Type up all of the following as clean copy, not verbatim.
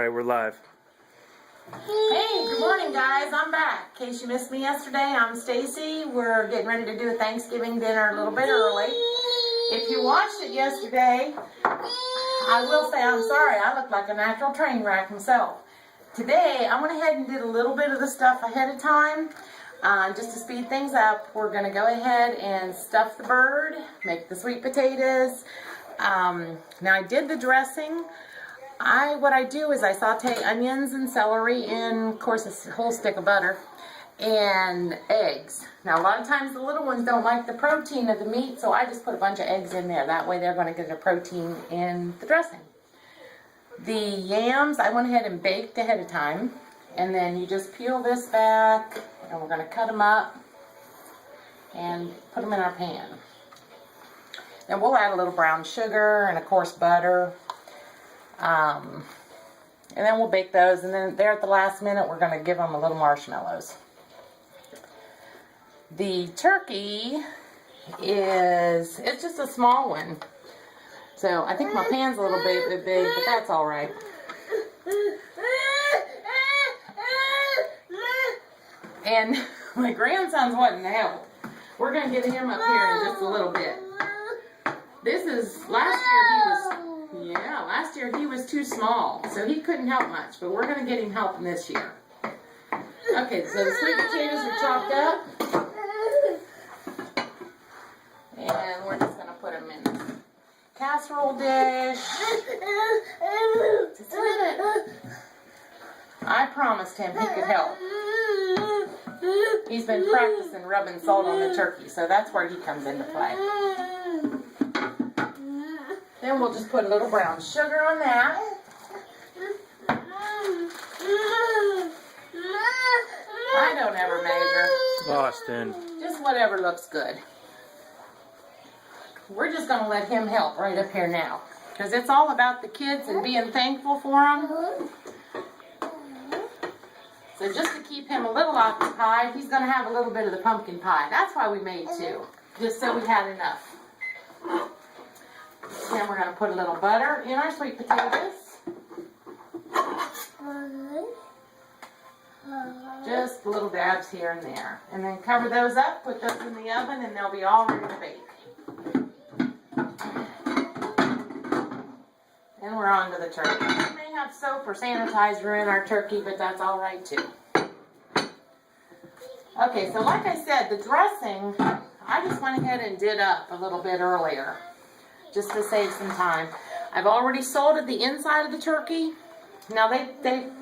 Alright, we're live. Hey, good morning guys, I'm back. In case you missed me yesterday, I'm Stacy. We're getting ready to do a Thanksgiving dinner a little bit early. If you watched it yesterday, I will say I'm sorry, I look like a natural train wreck myself. Today, I went ahead and did a little bit of the stuff ahead of time, just to speed things up. We're going to go ahead and stuff the bird, make the sweet potatoes. Now I did the dressing. What I do is I saute onions and celery in, of course, a whole stick of butter, and eggs. Now, a lot of times the little ones don't like the protein of the meat, so I just put a bunch of eggs in there. That way they're going to get the protein in the dressing. The yams, I went ahead and baked ahead of time, and then you just peel this back, and we're going to cut them up and put them in our pan. Then we'll add a little brown sugar and, of course, butter. And then we'll bake those, and then there at the last minute we're going to give them a little marshmallows. The turkey it's just a small one, so I think my pan's a little bit big, but that's alright. And my grandson's wanting to help. We're going to get him up here in just a little bit. This is, last year he was too small, so he couldn't help much, but we're going to get him helping this year. Okay, so the sweet potatoes are chopped up, and we're just going to put them in the casserole dish. I promised him he could help. He's been practicing rubbing salt on the turkey, so that's where he comes into play. Then we'll just put a little brown sugar on that. I don't ever measure. Austin. Just whatever looks good. We're just going to let him help right up here now, because it's all about the kids and being thankful for them. So just to keep him a little occupied, he's going to have a little bit of the pumpkin pie. That's why we made two, just so we had enough. Then we're going to put a little butter in our sweet potatoes. Just little dabs here and there. And then cover those up, put those in the oven, and they'll be all ready to bake. Then we're on to the turkey. We may have soap or sanitizer in our turkey, but that's all right too. Okay, so like I said, the dressing, I just went ahead and did up a little bit earlier, just to save some time. I've already salted the inside of the turkey. Now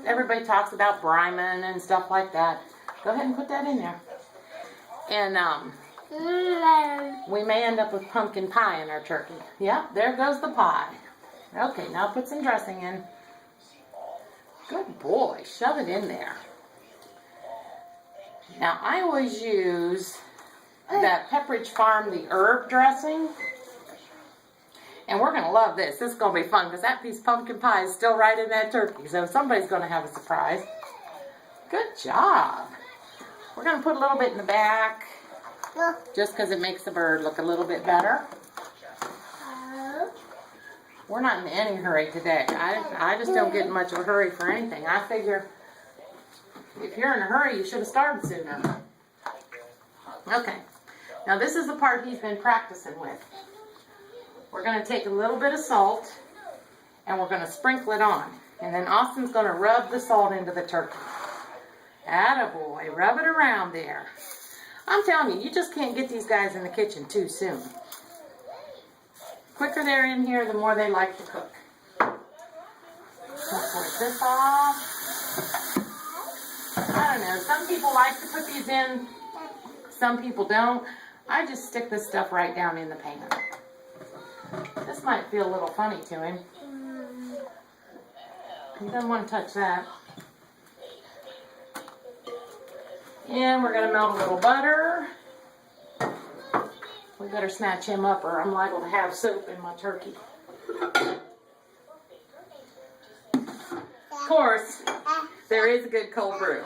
everybody talks about briming and stuff like that. Go ahead and put that in there. And we may end up with pumpkin pie in our turkey. Yeah, there goes the pie. Okay, now put some dressing in. Good boy, shove it in there. Now I always use that Pepperidge Farm, the herb dressing. And we're going to love this. This is going to be fun because that piece of pumpkin pie is still right in that turkey. So somebody's going to have a surprise. Good job. We're going to put a little bit in the back, just because it makes the bird look a little bit better. We're not in any hurry today. I just don't get in much of a hurry for anything. I figure if you're in a hurry, you should have started sooner. Okay. Now this is the part he's been practicing with. We're going to take a little bit of salt, and we're going to sprinkle it on. And then Austin's going to rub the salt into the turkey. Attaboy, rub it around there. I'm telling you, you just can't get these guys in the kitchen too soon. Quicker they're in here, the more they like to cook. Let's put this off. I don't know, some people like to put these in, some people don't. I just stick this stuff right down in the pan. This might feel a little funny to him. He doesn't want to touch that. And we're going to melt a little butter. We better snatch him up or I'm liable to have soap in my turkey. Of course, there is a good cold brew.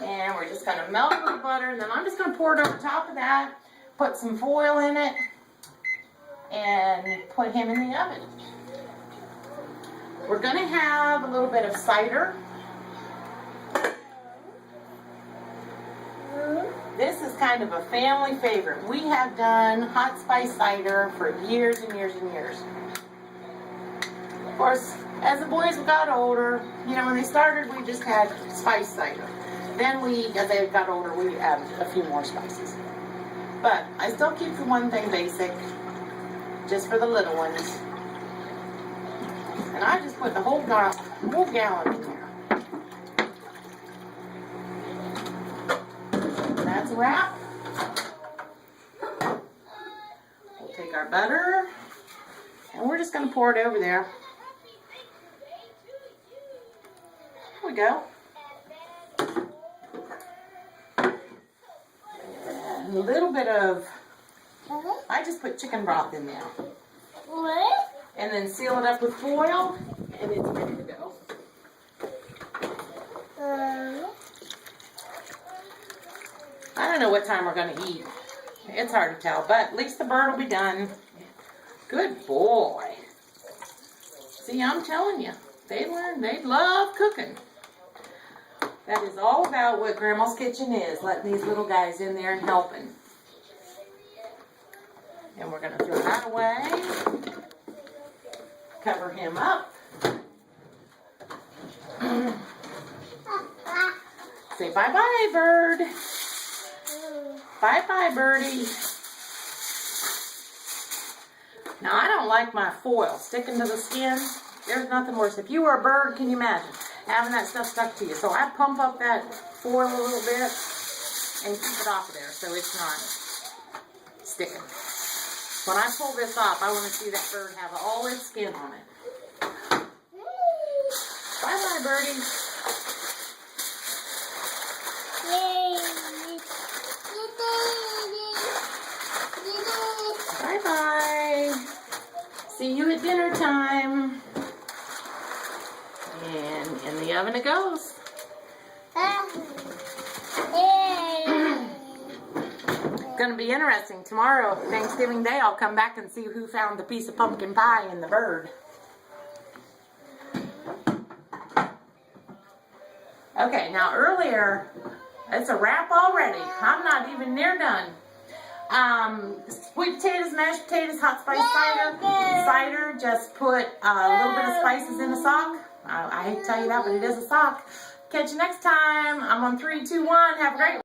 And we're just going to melt a little butter, and then I'm just going to pour it over top of that, put some foil in it, and put him in the oven. We're going to have a little bit of cider. This is kind of a family favorite. We have done hot spice cider for years and years and years. Of course, as the boys got older, you know, when they started, we just had spice cider. Then as they got older, we added a few more spices. But I still keep the one thing basic, just for the little ones. And I just put the whole gallon in there. That's a wrap. We'll take our butter, and we're just going to pour it over there. There we go. And a little bit of, I just put chicken broth in there. What? And then seal it up with foil, and it's ready to go. I don't know what time we're going to eat. It's hard to tell, but at least the bird will be done. Good boy. See, I'm telling you, they love cooking. That is all about what Grandma's Kitchen is, letting these little guys in there and helping. And we're going to throw that away. Cover him up. Say bye-bye, bird. Bye-bye, birdie. Now, I don't like my foil sticking to the skin. There's nothing worse. If you were a bird, can you imagine having that stuff stuck to you? So I pump up that foil a little bit and keep it off of there so it's not sticking. When I pull this off, I want to see that bird have all its skin on it. Bye-bye, birdie. Bye-bye. See you at dinner time. And in the oven it goes. Going to be interesting. Tomorrow, Thanksgiving Day, I'll come back and see who found the piece of pumpkin pie in the bird. Okay, now earlier, it's a wrap already. I'm not even near done. Sweet potatoes, mashed potatoes, hot spice cider. Just put a little bit of spices in a sock. I hate to tell you that, but it is a sock. Catch you next time. I'm on 3, 2, 1. Have a great one.